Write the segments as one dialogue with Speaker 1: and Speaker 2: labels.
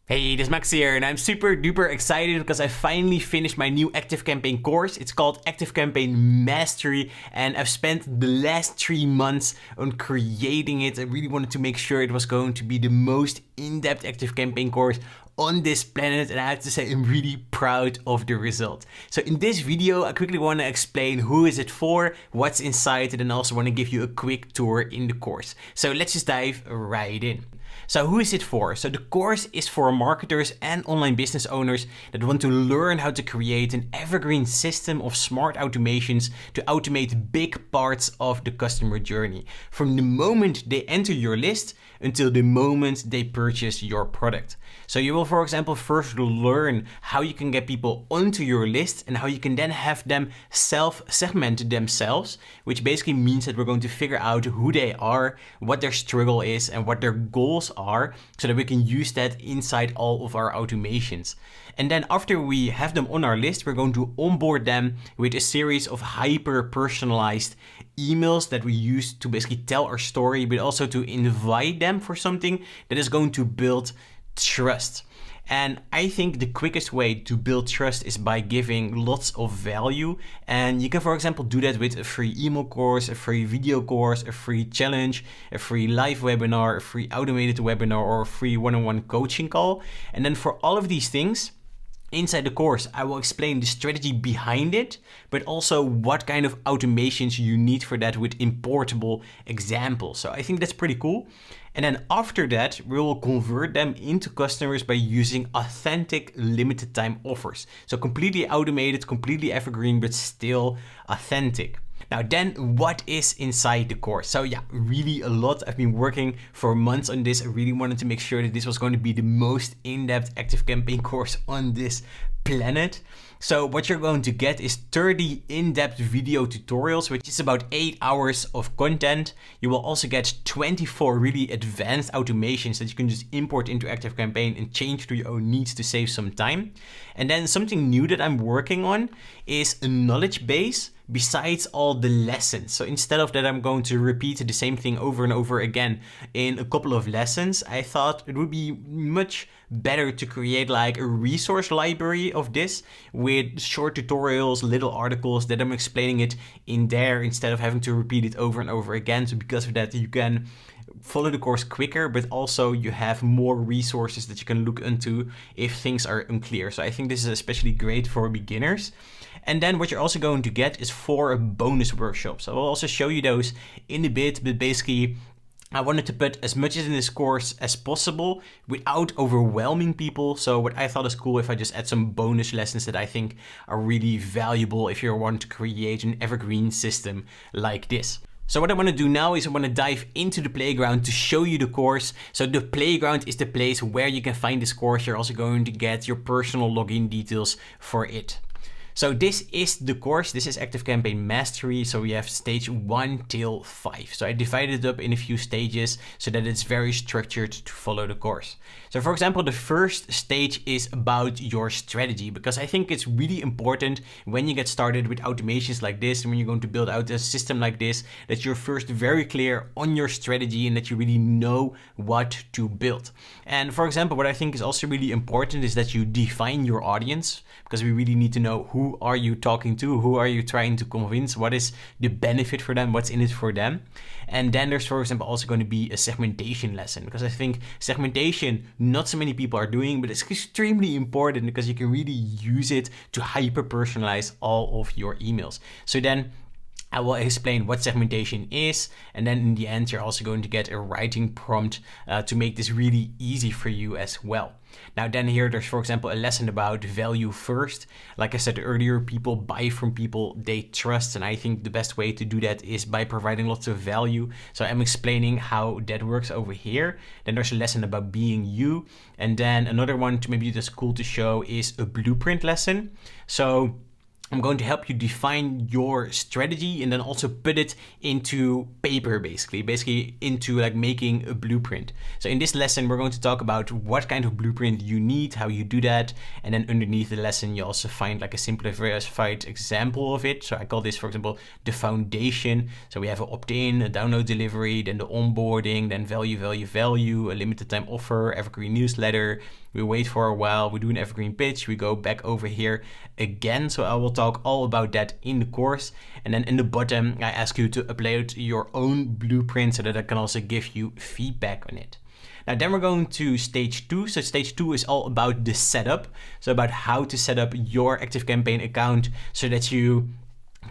Speaker 1: Hey, this is Max here, and I'm super duper excited because I finally finished my new ActiveCampaign course. It's called ActiveCampaign Mastery, and I've spent the last 3 months on creating it. I really wanted to make sure it was going to be the most in-depth ActiveCampaign course on this planet, and I have to say I'm really proud of the result. So in this video, I quickly want to explain who is it for, what's inside, and then also want to give you a quick tour in the course. So let's just dive right in. So who is it for? So the course is for marketers and online business owners that want to learn how to create an evergreen system of smart automations to automate big parts of the customer journey, from the moment they enter your list until the moment they purchase your product. So you will, for example, first learn how you can get people onto your list and how you can then have them self-segment themselves, which basically means that we're going to figure out who they are, what their struggle is, and what their goals are, so that we can use that inside all of our automations. And then after we have them on our list, we're going to onboard them with a series of hyper-personalized emails that we use to basically tell our story, but also to invite them for something that is going to build trust. And I think the quickest way to build trust is by giving lots of value. And you can, for example, do that with a free email course, a free video course, a free challenge, a free live webinar, a free automated webinar, or a free one-on-one coaching call. And then for all of these things, inside the course, I will explain the strategy behind it, but also what kind of automations you need for that with importable examples. So I think that's pretty cool. And then after that, we will convert them into customers by using authentic limited time offers. So completely automated, completely evergreen, but still authentic. Now then, what is inside the course? So yeah, really a lot. I've been working for months on this. I really wanted to make sure that this was going to be the most in-depth ActiveCampaign course on this planet. So what you're going to get is 30 in-depth video tutorials, which is about 8 hours of content. You will also get 24 really advanced automations that you can just import into ActiveCampaign and change to your own needs to save some time. And then something new that I'm working on is a knowledge base besides all the lessons. So instead of that, I'm going to repeat the same thing over and over again in a couple of lessons. I thought it would be much better to create like a resource library of this with short tutorials, little articles that I'm explaining it in there instead of having to repeat it over and over again. So because of that, you can follow the course quicker, but also you have more resources that you can look into if things are unclear. So I think this is especially great for beginners. And then what you're also going to get is 4 bonus workshops. I will also show you those in a bit, but basically I wanted to put as much in this course as possible without overwhelming people. So what I thought is cool if I just add some bonus lessons that I think are really valuable if you want to create an evergreen system like this. So what I want to do now is I want to dive into the playground to show you the course. So the playground is the place where you can find this course. You're also going to get your personal login details for it. So this is the course. This is ActiveCampaign Mastery. So we have stage 1 till 5. So I divided it up in a few stages so that it's very structured to follow the course. So for example, the first stage is about your strategy, because I think it's really important when you get started with automations like this and when you're going to build out a system like this, that you're first very clear on your strategy and that you really know what to build. And for example, what I think is also really important is that you define your audience, because we really need to know who are you talking to, who are you trying to convince, what is the benefit for them, what's in it for them. And then there's, for example, also going to be a segmentation lesson, because I think segmentation, not so many people are doing, but it's extremely important because you can really use it to hyper personalize all of your emails. So then I will explain what segmentation is, and then in the end, you're also going to get a writing prompt to make this really easy for you as well. Now then here, there's, for example, a lesson about value first. Like I said earlier, people buy from people they trust, and I think the best way to do that is by providing lots of value. So I'm explaining how that works over here. Then there's a lesson about being you, and then another one to maybe that's cool to show is a blueprint lesson. So I'm going to help you define your strategy and then also put it into paper, basically into like making a blueprint. So in this lesson, we're going to talk about what kind of blueprint you need, how you do that. And then underneath the lesson, you also find like a simplified example of it. So I call this, for example, the foundation. So we have an opt-in, a download delivery, then the onboarding, then value, a limited time offer, evergreen newsletter, we wait for a while, we do an evergreen pitch, we go back over here again. So I will talk all about that in the course. And then in the bottom, I ask you to upload your own blueprint so that I can also give you feedback on it. Now then we're going to stage 2. So stage 2 is all about the setup. So about how to set up your ActiveCampaign account so that you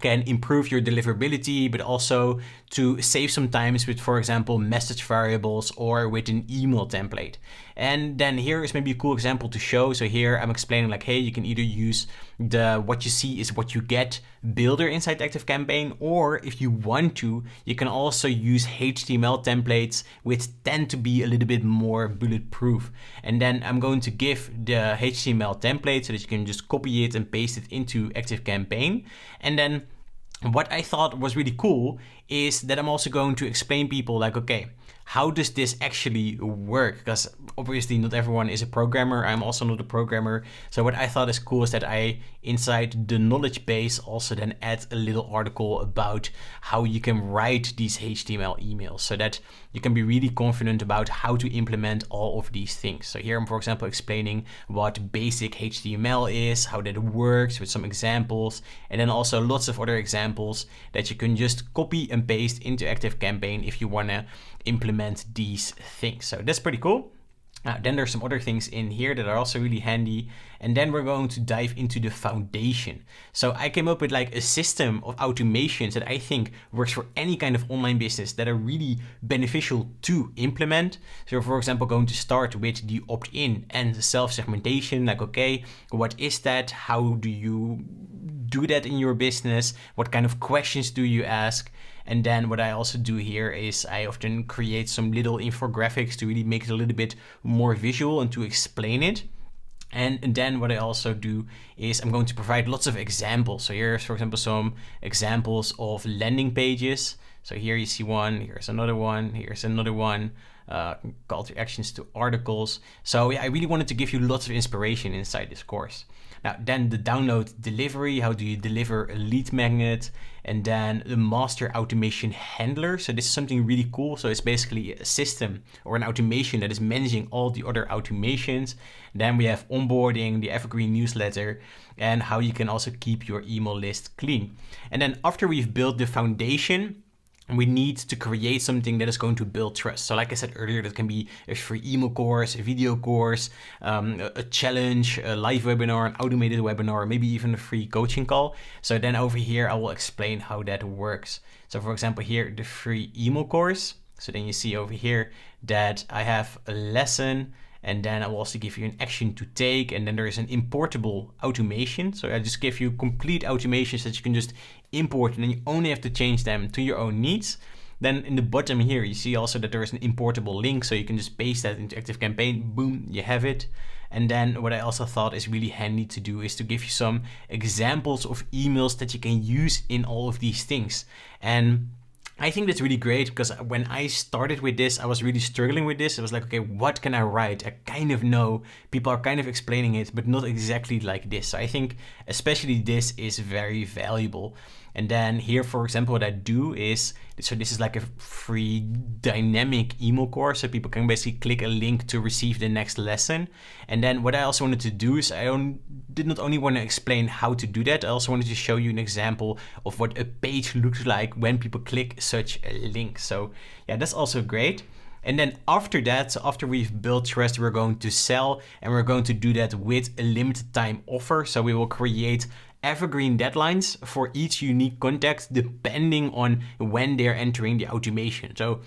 Speaker 1: can improve your deliverability, but also to save some times with, for example, message variables or with an email template. And then here is maybe a cool example to show. So here I'm explaining like, hey, you can either use the what you see is what you get builder inside ActiveCampaign, or if you want to, you can also use HTML templates, which tend to be a little bit more bulletproof. And then I'm going to give the HTML template so that you can just copy it and paste it into ActiveCampaign. And then what I thought was really cool is that I'm also going to explain people like, okay, how does this actually work? Because obviously not everyone is a programmer. I'm also not a programmer. So what I thought is cool is that I, inside the knowledge base, also then add a little article about how you can write these HTML emails so that you can be really confident about how to implement all of these things. So here I'm, for example, explaining what basic HTML is, how that works with some examples, and then also lots of other examples that you can just copy and paste into ActiveCampaign if you want to implement these things. So that's pretty cool. Then there's some other things in here that are also really handy. And then we're going to dive into the foundation. So I came up with like a system of automations that I think works for any kind of online business that are really beneficial to implement. So for example, going to start with the opt-in and self-segmentation. Like, okay, what is that? How do you do that in your business? What kind of questions do you ask? And then what I also do here is I often create some little infographics to really make it a little bit more visual and to explain it. And then what I also do is I'm going to provide lots of examples. So here's, for example, some examples of landing pages. So here you see one, here's another one, here's another one. Call to actions to articles. So yeah, I really wanted to give you lots of inspiration inside this course. Now then the download delivery, how do you deliver a lead magnet? And then the master automation handler. So this is something really cool. So it's basically a system or an automation that is managing all the other automations. Then we have onboarding, the evergreen newsletter, and how you can also keep your email list clean. And then after we've built the foundation, we need to create something that is going to build trust. So like I said earlier, that can be a free email course, a video course, a challenge, a live webinar, an automated webinar, maybe even a free coaching call. So then over here, I will explain how that works. So for example, here, the free email course. So then you see over here that I have a lesson, and then I will also give you an action to take. And then there is an importable automation. So I just give you complete automations that you can just import, and then you only have to change them to your own needs. Then in the bottom here, you see also that there is an importable link. So you can just paste that into ActiveCampaign, boom, you have it. And then what I also thought is really handy to do is to give you some examples of emails that you can use in all of these things. And I think that's really great because when I started with this, I was really struggling with this. I was like, okay, what can I write? I kind of know, people are kind of explaining it, but not exactly like this. So I think especially this is very valuable. And then here, for example, what I do is, so this is like a free dynamic email course. So people can basically click a link to receive the next lesson. And then what I also wanted to do is did not only want to explain how to do that, I also wanted to show you an example of what a page looks like when people click such a link. So yeah, that's also great. And then after that, so after we've built trust, we're going to sell, and we're going to do that with a limited time offer. So we will create evergreen deadlines for each unique contact depending on when they're entering the automation. So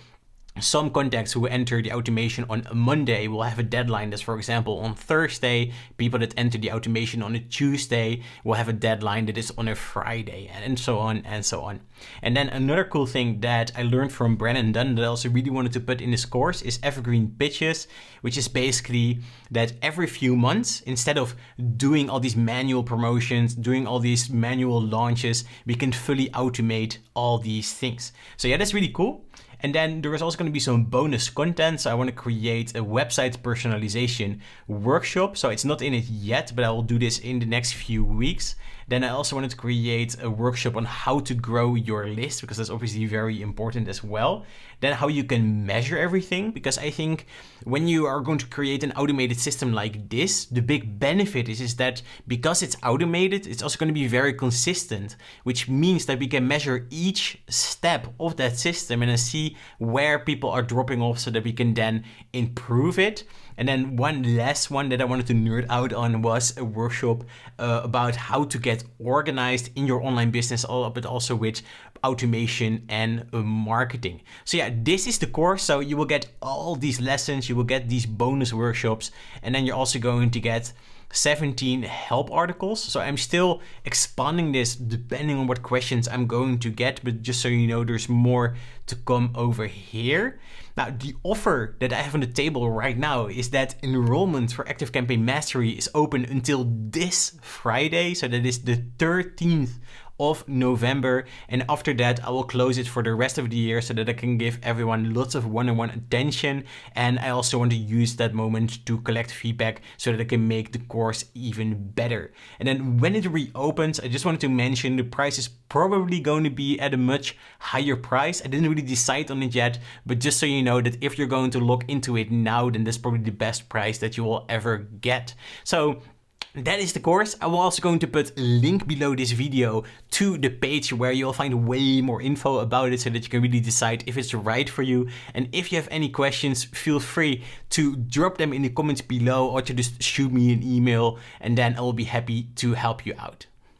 Speaker 1: some contacts who enter the automation on a Monday will have a deadline that's, for example, on Thursday. People that enter the automation on a Tuesday will have a deadline that is on a Friday, and so on and so on. And then another cool thing that I learned from Brennan Dunn that I also really wanted to put in this course is evergreen pitches, which is basically that every few months, instead of doing all these manual promotions, doing all these manual launches, we can fully automate all these things. So yeah, that's really cool. And then there is also going to be some bonus content. So I want to create a website personalization workshop. So it's not in it yet, but I will do this in the next few weeks. Then I also wanted to create a workshop on how to grow your list, because that's obviously very important as well. Then how you can measure everything, because I think when you are going to create an automated system like this, the big benefit is that because it's automated, it's also going to be very consistent, which means that we can measure each step of that system and then see where people are dropping off so that we can then improve it. And then one last one that I wanted to nerd out on was a workshop about how to get organized in your online business, but also with automation and marketing. So yeah, this is the course. So you will get all these lessons, you will get these bonus workshops, and then you're also going to get 17 help articles. So I'm still expanding this depending on what questions I'm going to get, but just so you know, there's more to come over here. Now, the offer that I have on the table right now is that enrollment for ActiveCampaign Mastery is open until this Friday. So that is the 13th of November, and after that I will close it for the rest of the year so that I can give everyone lots of one-on-one attention, and I also want to use that moment to collect feedback so that I can make the course even better. And then when it reopens, I just wanted to mention the price is probably going to be at a much higher price. I didn't really decide on it yet, but just so you know that if you're going to look into it now, then that's probably the best price that you will ever get. So that is the course. I will also going to put a link below this video to the page where you'll find way more info about it so that you can really decide if it's right for you. And if you have any questions, feel free to drop them in the comments below or to just shoot me an email, and then I will be happy to help you out.